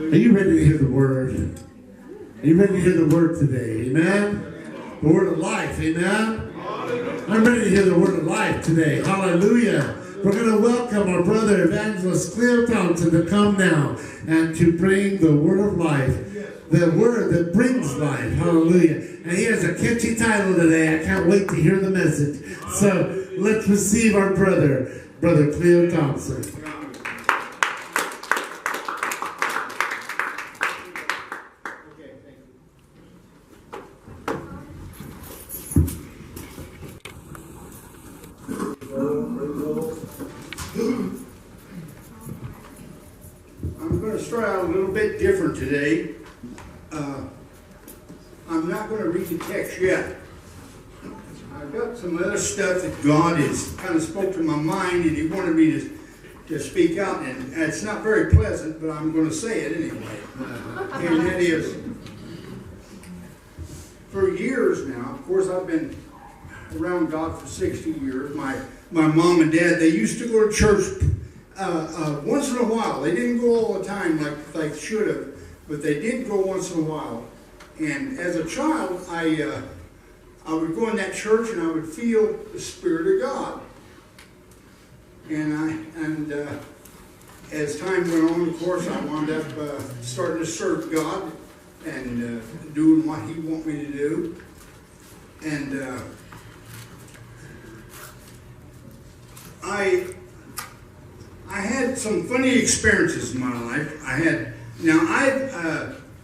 Are you ready to hear the word? Are you ready to hear the word today? Amen? The word of life. Amen? I'm ready to hear the word of life today. Hallelujah. We're going to welcome our brother Evangelist Cleo Thompson to come now and to bring the word of life. The word that brings life. Hallelujah. And he has a catchy title today. I can't wait to hear the message. So let's receive our brother Cleo Thompson. I'm going to start out a little bit different today. I'm not going to read the text yet. I've got some other stuff that God has kind of spoke to my mind and He wanted me to speak out, and it's not very pleasant, but I'm going to say it anyway. And that is, for years now, of course I've been around God for 60 years. My mom and dad, they used to go to church once in a while. They didn't go all the time like they should have, but they did go once in a while. And as a child, I would go in that church and I would feel the Spirit of God. And as time went on, of course, I wound up starting to serve God and doing what He wanted me to do. And I had some funny experiences in my life.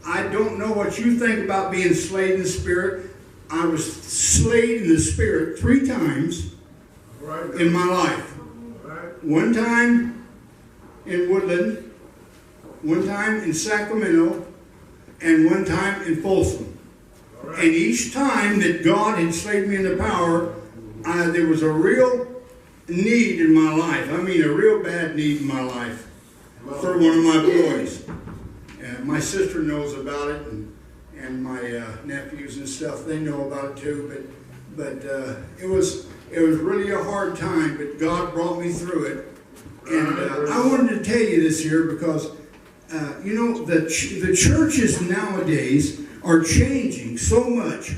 I don't know what you think about being slayed in the Spirit. I was slayed in the Spirit 3 times in my life. One time in Woodland, one time in Sacramento, and one time in Folsom. And each time that God had slayed me in the power, there was a real need in my life. I mean, a real bad need in my life for one of my boys. My sister knows about it, and my nephews and stuff, they know about it too. But it was really a hard time, but God brought me through it. And I wanted to tell you this here because the churches nowadays are changing so much.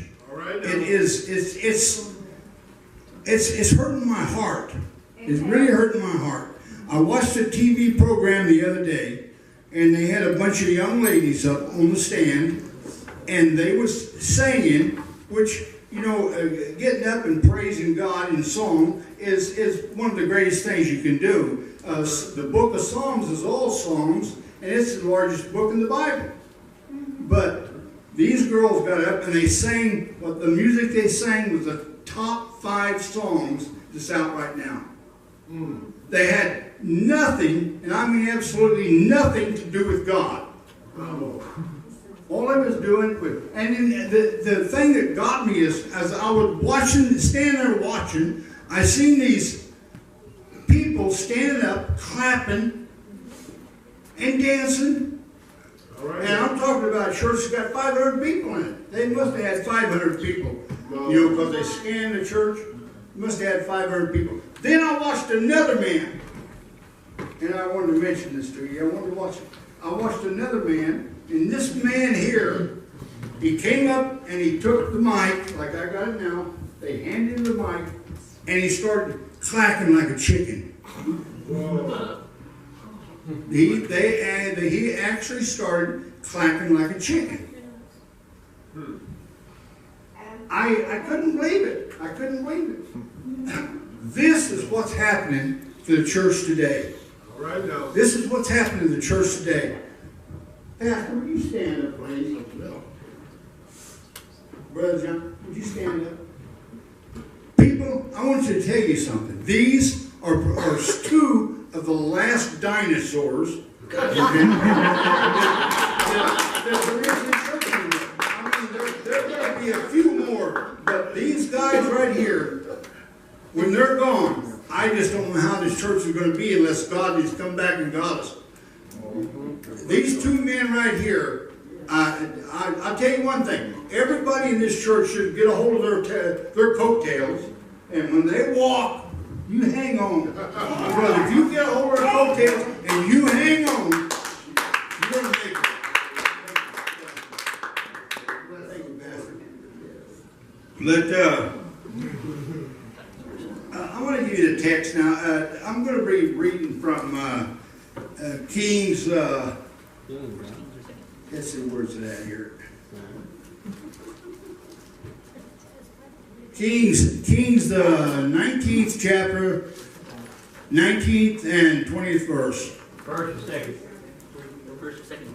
It's hurting my heart. It's really hurting my heart. I watched a TV program the other day, and they had a bunch of young ladies up on the stand, and they was singing, which, getting up and praising God in song is one of the greatest things you can do. The book of Psalms is all Psalms, and it's the largest book in the Bible. But these girls got up and they sang, what the music they sang was the top 5 songs that's out right now. They had nothing, and I mean absolutely nothing to do with God. All I was doing was, and then the thing that got me is, as I was standing there watching, I seen these people standing up, clapping, and dancing. And I'm talking about a church that's got 500 people in it. They must have had 500 people, because they scanned the church. Must have had 500 people. Then I watched another man, and I wanted to mention this to you. I watched another man, and this man here, he came up and he took the mic, like I got it now. They handed him the mic, and he started clacking like a chicken. He actually started clacking like a chicken. I couldn't believe it. I couldn't believe it. This is what's happening to the church today. This is what's happening to the church today. Pastor, would you stand up, please? Brother John, would you stand up? People, I want you to tell you something. These are 2 of the last dinosaurs that there is in church anymore. I mean, there got to be a few more, but these guys right here, when they're gone, I just don't know how this church is going to be unless God has come back and got us. These 2 men right here, I'll tell you one thing. Everybody in this church should get a hold of their coattails, and when they walk, you hang on. Brother, if you get a hold of their coattails and you hang on, you're going to make it. I want to give you the text now. I'm going to be reading from Kings. Let's see, where's it at here? Kings, the 19th chapter, 19th and 20th verse. First and second. First and second.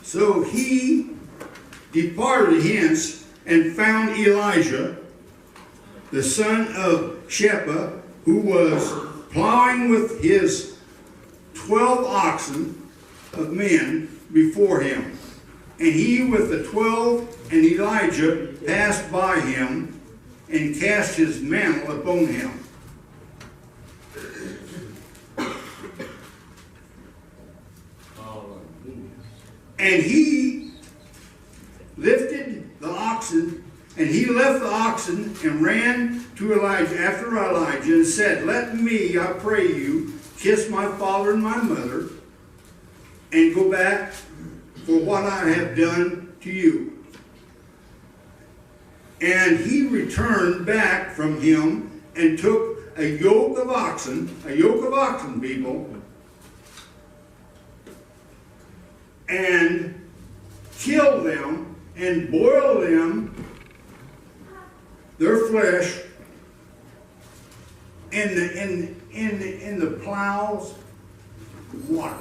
So he departed hence and found Elijah, the son of Shepha, who was plowing with his 12 oxen of men before him. And he with the 12 and Elijah passed by him and cast his mantle upon him. And he lifted the oxen, and he left the oxen and ran to Elijah, after Elijah, and said, "Let me, I pray you, kiss my father and my mother, and go back for what I have done to you." And he returned back from him and took a yoke of oxen, people, and killed them and boiled them, their flesh, in the plows, water.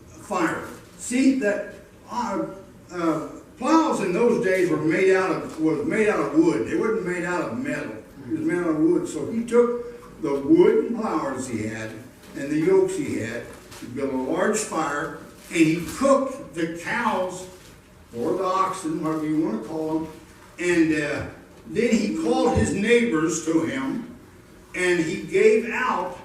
Fire. See that plows in those days were made out of wood. They weren't made out of metal. It was made out of wood. So he took the wooden plows he had and the yokes he had to build a large fire, and he cooked the cows or the oxen, whatever you want to call them, and then he called his neighbors to him, and he gave out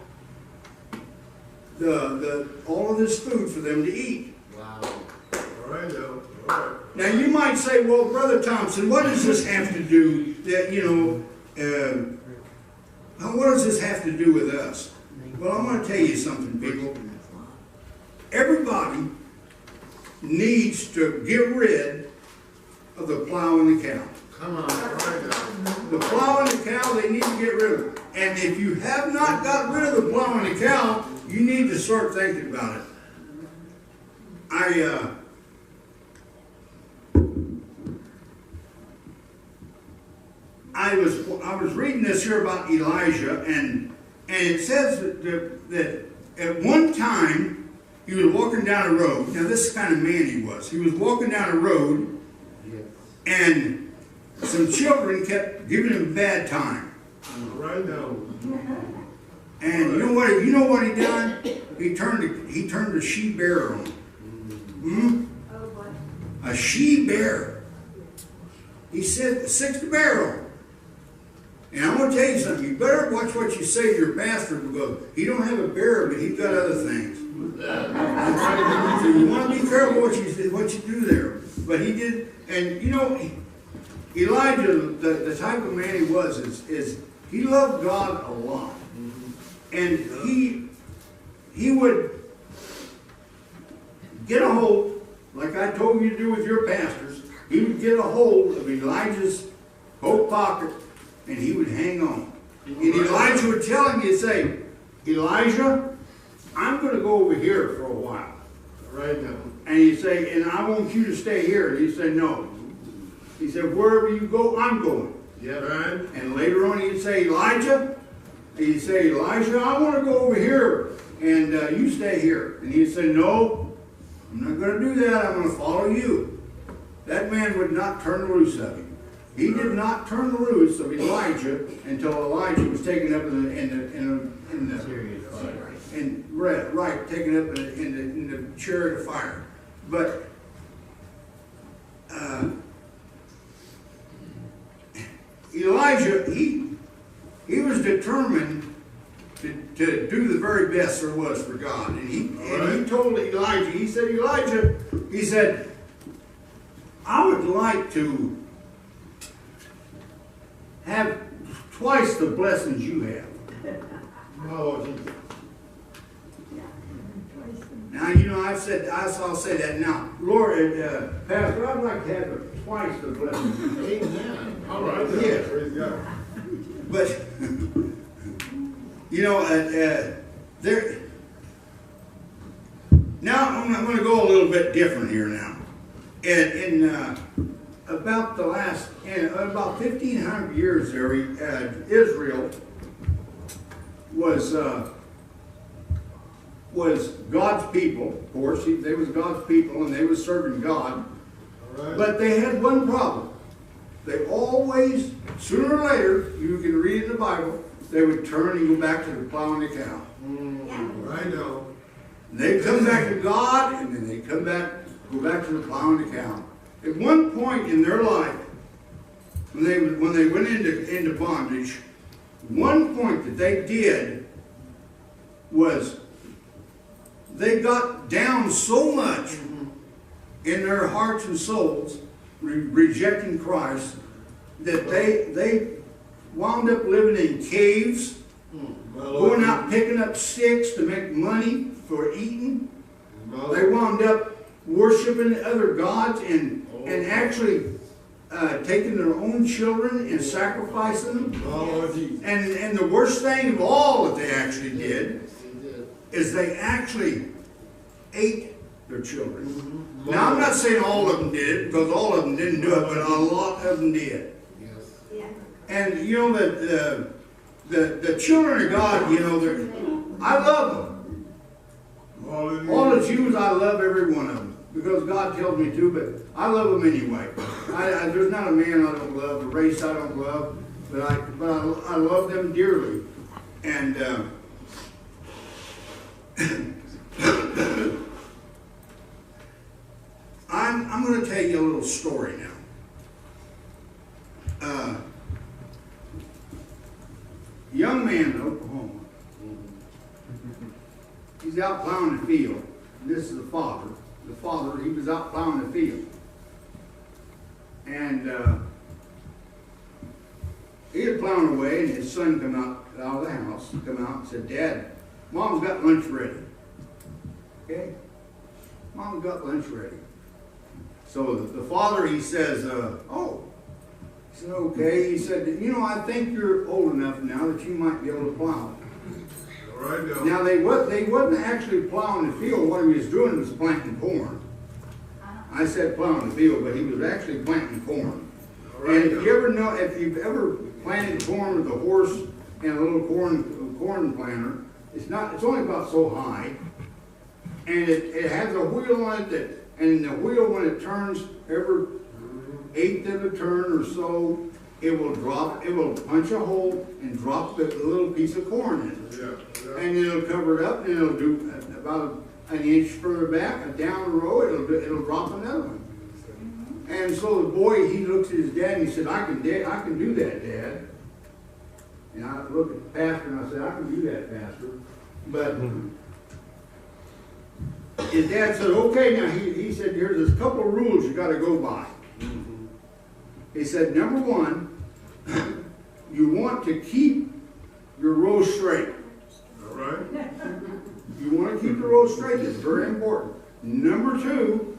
all of this food for them to eat. Wow. All right, though. All right. Now you might say, "Well, Brother Thompson, what does this have to do? What does this have to do with us?" Well, I'm going to tell you something, people. Everybody needs to get rid of the plow and the cow. Come on. All right, now. The plow and the cow, they need to get rid of it. And if you have not got rid of the plow and the cow, you need to start thinking about it. I was reading this here about Elijah, and it says that at one time he was walking down a road. Now this is the kind of man he was. He was walking down a road, and some children kept giving him a bad time. Right now. And you know what he done? He turned a she bear on him. A she bear. He said, "Six the barrel." And I'm going to tell you something. You better watch what you say to your pastor, because he don't have a bear, but he's got other things. So you want to be careful what you do there. But he did, and Elijah, the type of man he was, is he loved God a lot. And he would get a hold, like I told you to do with your pastors, he would get a hold of Elijah's coat pocket, and he would hang on. And Elijah would tell him, he'd say, "Elijah, I'm going to go over here for a while." Right now. And he'd say, "And I want you to stay here." And he'd say, "No." He said, "Wherever you go, I'm going." Yeah, right. And later on he'd say, "Elijah," he'd say, "Elijah, I want to go over here, and you stay here." And he'd say, "No, I'm not going to do that. I'm going to follow you." That man would not turn loose of him. He did not turn loose of Elijah until Elijah was taken up taken up in the chariot of fire. But Elijah, he was determined to do the very best there was for God. And he told Elijah, he said, "Elijah," he said, "I would like to have twice the blessings you have." Oh, Now, you know, I'll say that now. Lord, Pastor, I'd like to have twice the blessing. Amen. All right. Yeah. Praise God. But, you know, there. Now, I'm going to go a little bit different here now. In about 1,500 years there, Israel was God's people. Of course, they was God's people and they was serving God. All right. But they had one problem. They always, sooner or later, you can read in the Bible, they would turn and go back to the plow and the cow. Right now. They'd come back to God, and then they'd go back to the plow and the cow. At one point in their life, when they went into bondage, one point that they did was they got down so much in their hearts and souls, rejecting Christ, that they wound up living in caves, going out picking up sticks to make money for eating. They wound up worshiping other gods and actually taking their own children and sacrificing them. And the worst thing of all that they actually did is they actually ate their children. Now, I'm not saying all of them did it, because all of them didn't do it, but a lot of them did. And you know that the children of God, you know, I love them. All the Jews, I love every one of them, because God tells me to, but I love them anyway. There's not a man I don't love, a race I don't love, but I love them dearly. And I'm going to tell you a little story now. Young man in Oklahoma. He's out plowing the field. This is the father. The father, he was out plowing the field. And he had plowing away, and his son come out of the house, come out and said, "Dad, Mom's got lunch ready." Okay? Mom's got lunch ready. So the father, he says, "Oh." He said, "Okay." He said, "You know, I think you're old enough now that you might be able to plow." Right now. Now, they wasn't actually plowing the field. What he was doing was planting corn. I said plowing the field, but he was actually planting corn. Right And if you've ever planted corn with a horse and a little corn planter, it's only about so high, and it has a wheel on it and the wheel, when it turns every eighth of a turn or so, it will punch a hole and drop the little piece of corn in it. Yeah. And it'll cover it up, and it'll do about an inch further back, down the row, it'll drop another one. And so the boy, he looks at his dad and he said, I can do that, Dad. And I looked at the pastor and I said, "I can do that, Pastor." But his dad said, "Okay." Now he said, "There's a couple of rules you got to go by." He said, "Number one, you want to keep your row straight." All right. You want to keep the row straight. It's very important. Number two,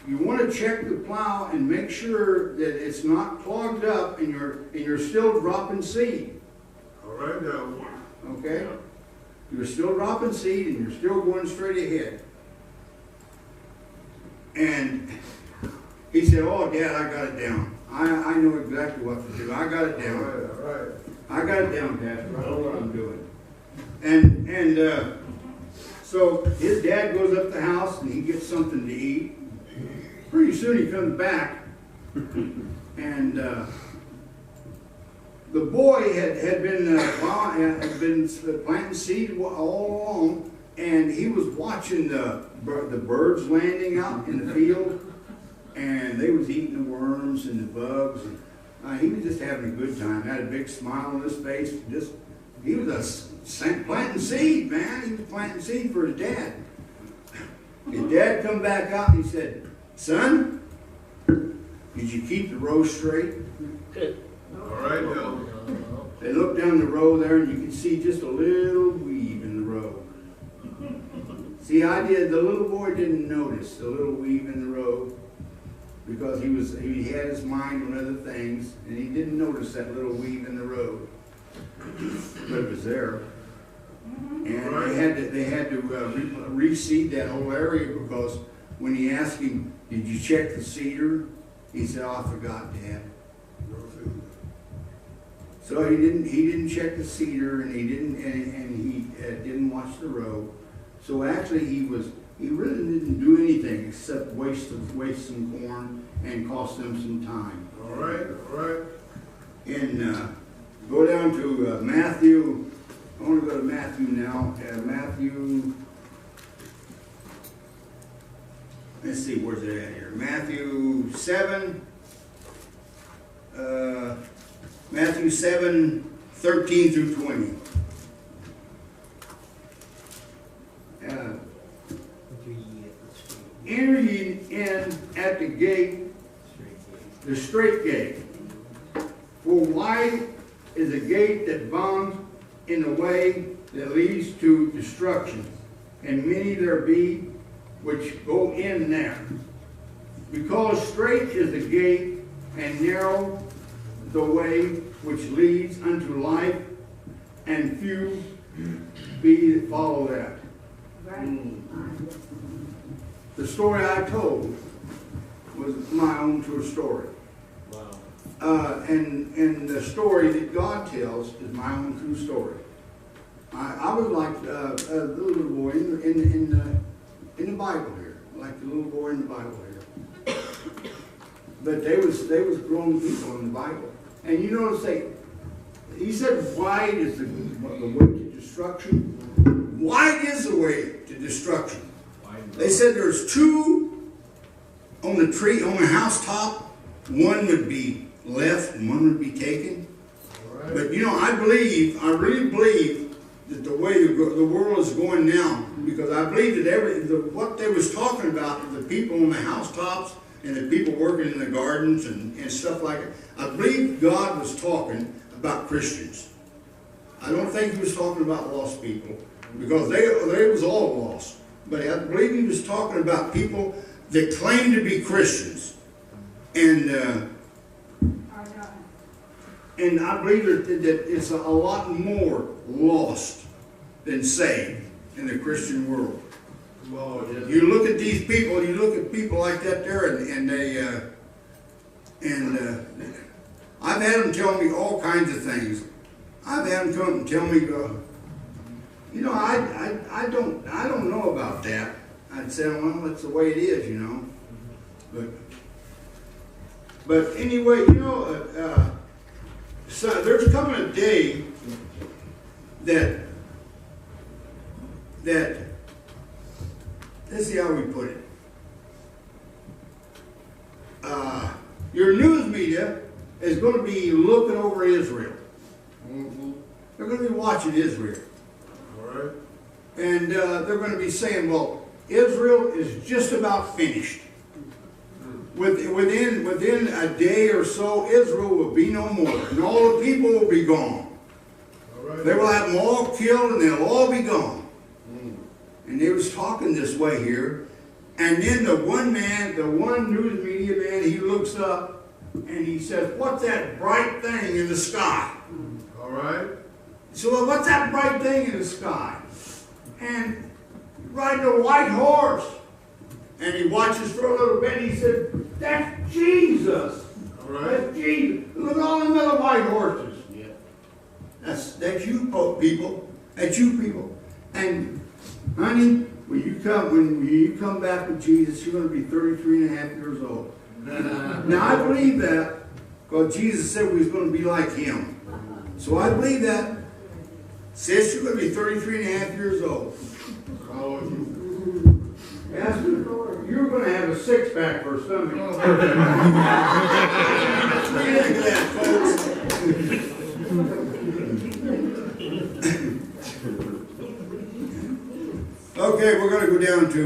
you want to check the plow and make sure that it's not clogged up and you're still dropping seed. All right now. Okay? You're still dropping seed and you're still going straight ahead. And he said, "Oh, Dad, I got it down. I know exactly what to do. I got it down. All right. I got it down, Pastor. I know what I'm doing." And so his dad goes up to the house and he gets something to eat. Pretty soon he comes back, and the boy had been planting seed all along, and he was watching the birds landing out in the field, and they was eating the worms and the bugs. And, he was just having a good time. Had a big smile on his face. He was planting seed, man. He was planting seed for his dad. His dad come back out and he said, "Son, did you keep the row straight?" Good. All right now. They looked down the row there and you could see just a little weave in the row. See, the little boy didn't notice the little weave in the road because he had his mind on other things, and he didn't notice that little weave in the road. But it was there. And they had to reseed that whole area because when he asked him, "Did you check the cedar?" He said, "Oh, I forgot, Dad." So he didn't check the cedar, and he didn't watch the road. So actually, he really didn't do anything except waste some corn and cost them some time. All right. And go down to Matthew. I want to go to Matthew now. Matthew. Let's see, where's it at here? Matthew 7. Matthew 7:13 through 20. Enter ye in at the gate, the straight gate. For wide is the gate that bounds in the way that leads to destruction, and many there be which go in there. Because straight is the gate, and narrow the way which leads unto life, and few be that follow that. The story I told was my own true story. Wow. And the story that God tells is my own true story. I was like the little boy in the Bible here, like the little boy in the Bible here. But they was grown people in the Bible, and you notice he said, "Wide is the way to destruction." Wide is the way to destruction. They said there's two on the tree, on the housetop. One would be left and one would be taken. Right. But I really believe that the way the world is going now, because I believe that what they was talking about, the people on the housetops and the people working in the gardens and stuff like that, I believe God was talking about Christians. I don't think he was talking about lost people, because they was all lost. But I believe he was talking about people that claim to be Christians. And I believe that it's a lot more lost than saved in the Christian world. You look at these people, you look at people like that there, and I've had them tell me all kinds of things. I've had them come and tell me, I don't know about that. I'd say, well, that's the way it is, But anyway, so there's coming a day that let's see how we put it. Your news media is going to be looking over Israel. Mm-hmm. They're going to be watching Israel. All right. And they're going to be saying, well, Israel is just about finished. Within a day or so, Israel will be no more, and all the people will be gone. All right. They will have them all killed, and they'll all be gone. And they was talking this way here, and then the one news media man, he looks up and he says, "What's that bright thing in the sky?" All right. So, well, what's that bright thing in the sky? And riding a white horse. And he watches for a little bit, and he said, "That's Jesus." All right. That's Jesus. Look at all them little white horses. Yeah. That's you people. That's you people. And honey, when you come back with Jesus, you're going to be 33 and a half years old. Now I believe that because Jesus said we was going to be like him. So I believe that. Sis, you're going to be 33 and a half years old. Oh, Pastor, you're going to have a six-pack for Sunday. Look at that, folks. Okay, we're going to go down to,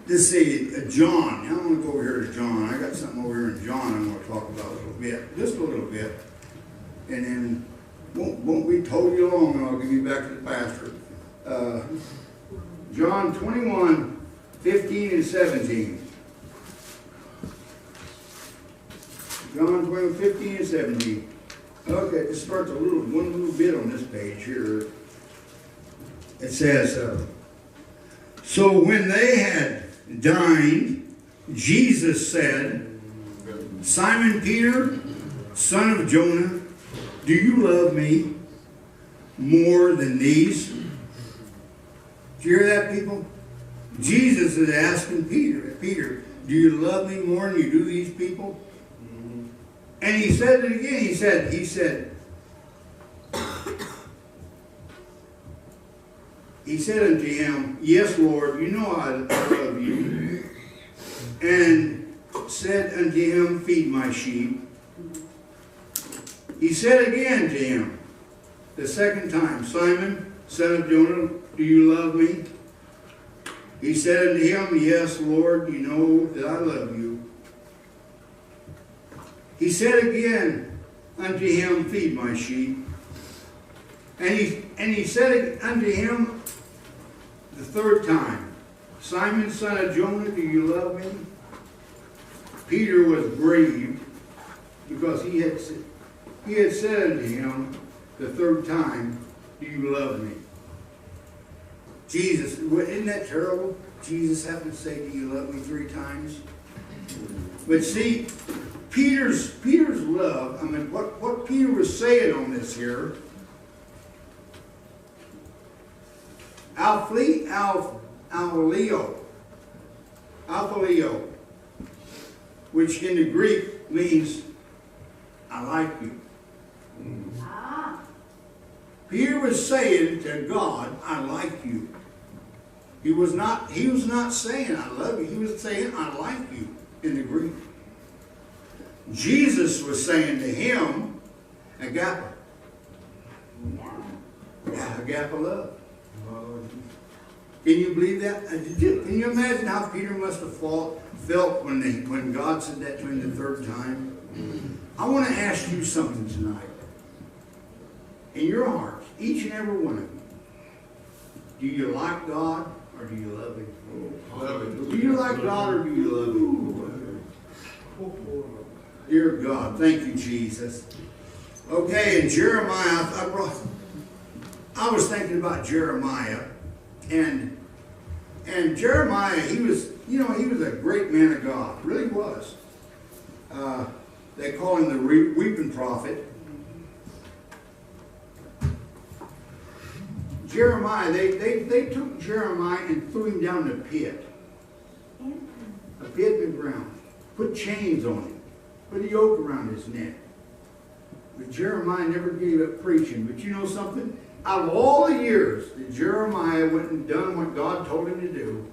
let's see, John. Now I'm going to go over here to John. I got something over here in John I'm going to talk about a little bit. Just a little bit. And then won't be totally long, and I'll give you back to the pastor. John 21, 15 and 17. John 21, 15 and 17. Okay, it starts one little bit on this page here. It says, so when they had dined, Jesus said, Simon Peter, son of Jonah, do you love me more than these? Do you hear that, people? Jesus is asking Peter, Peter, do you love me more than you do these people? And he said it again. He said unto him, yes, Lord, you know I love you. And said unto him, feed my sheep. He said again to him, the second time, Simon, son of Jonah, do you love me? He said unto him, yes, Lord, you know that I love you. He said again unto him, feed my sheep. And he said unto him the third time, Simon, son of Jonah, do you love me? Peter was grieved because he had said unto him the third time, do you love me? Jesus, isn't that terrible? Jesus having to say, do you love me 3 times? But see, Peter's love, I mean, what Peter was saying on this here, Alphaleo, which in the Greek means, I like you. Peter was saying to God, I like you. He was not saying I love you. He was saying I like you in the Greek. Jesus was saying to him, agape. Yeah, agape love. Can you believe that? Can you imagine how Peter must have felt when God said that to him the third time? I want to ask you something tonight. In your hearts, each and every one of you, do you like God or do you love Him? Love it. Do you like God or do you love Him? Dear God, thank you, Jesus. Okay, in Jeremiah, I was thinking about Jeremiah, and Jeremiah, he was a great man of God, really was. They call him the weeping prophet. Jeremiah, they took Jeremiah and threw him down the pit. A pit in the ground. Put chains on him. Put a yoke around his neck. But Jeremiah never gave up preaching. But you know something? Out of all the years that Jeremiah went and done what God told him to do,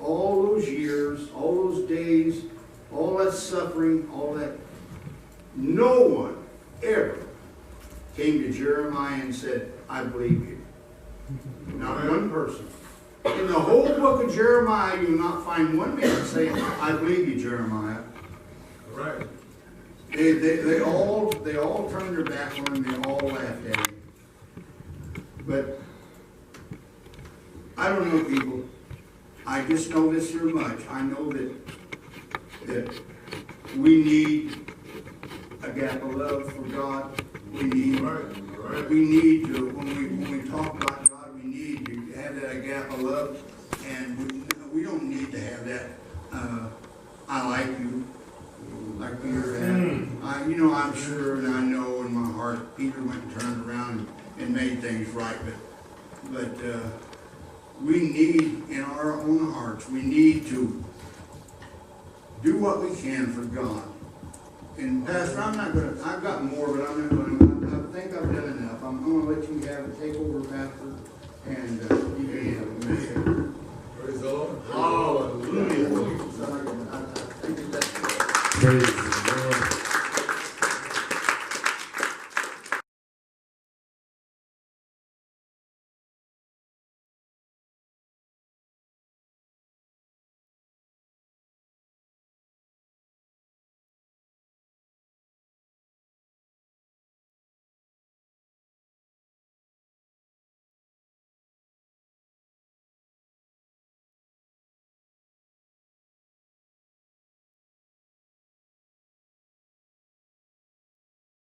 all those years, all those days, all that suffering, all that, no one ever came to Jeremiah and said, I believe you. Not one person. In the whole book of Jeremiah, you will not find one man saying, I believe you, Jeremiah. Right. They all turned their back on him. They all laughed at him. But I don't know, people. I just know this here much. I know that we need a gap of love for God. We need to, when we talk about God, we need to have that gap of love, and we don't need to have that I like you, like Peter had. I'm sure and I know in my heart Peter went and turned around and made things right, but we need, in our own hearts, we need to do what we can for God. And Pastor, I've got more, but I'm not going to, I think I've done enough. I'm going to let you have it, take over, Pastor, and